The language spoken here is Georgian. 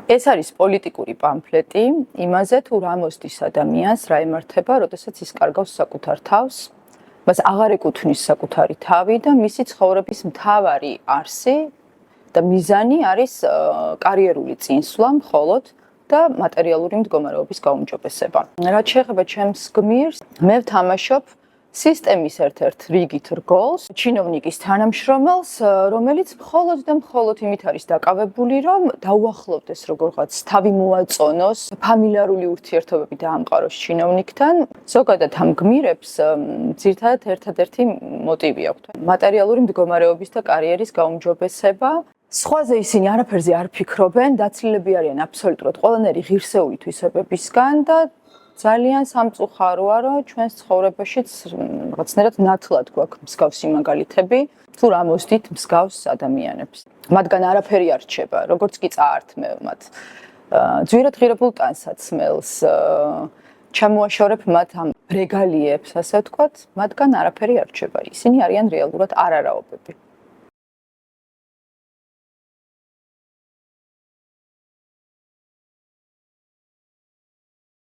ეს არის პოლიტიკური პამფლეტი იმაზე, თუ რა მოსდის ადამიანს, რა ემართება, როდესაც ის კარგავს საკუთარ თავს, მას აღარ ეკუთვნის საკუთარი თავი და მისი ცხოვრების მთავარი არსი და მიზანი არის კარიერული წინსვლა მხოლოდ და მატერიალური მდგომარეობის გაუმჯობესება. რაც შეეხება ჩემს გმირს, მე ვთამაშობ სისტემის ერთ-ერთ რიგით რგოლს, ჩინოვნიკის თანამშრომელს, რომელიც მხოლოდ და მხოლოდ იმით არის დაკავებული, რომ დაუახლოვდეს როგორღაც თავი მოაწონოს, ფამილიარული ურთიერთობები დაამყაროს ჩინოვნიკთან. ზოგადად ამ გმირებს ძირითადად ერთადერთი მოტივი აქვთ. მატერიალური მდგომარეობის და კარიერის გაუმჯობესება. სხვაზე ისინი არაფერზე არ ფიქრობენ, დაცლილები არიან აბსოლუტურად ყველანაირი ღირსეული თვისებებისგან და ძალიან სამწუხაროა, რომ ჩვენს ცხოვრებაშიც რაღაცნაირად ნათლად გვაქვს მსგავსი მაგალითები, თუ რა მოსდით მსგავს ადამიანებს. მათგან არაფერი არ რჩება, როგორც კი წაართმევ მათ. ძვირად ღირებულ ტანსაცმელს ჩამოაშორებ მათ ამ რეგალიებს, ასე ვთქვათ, მათგან არაფერი არ რჩება. ისინი არიან რეალურად არარაობები.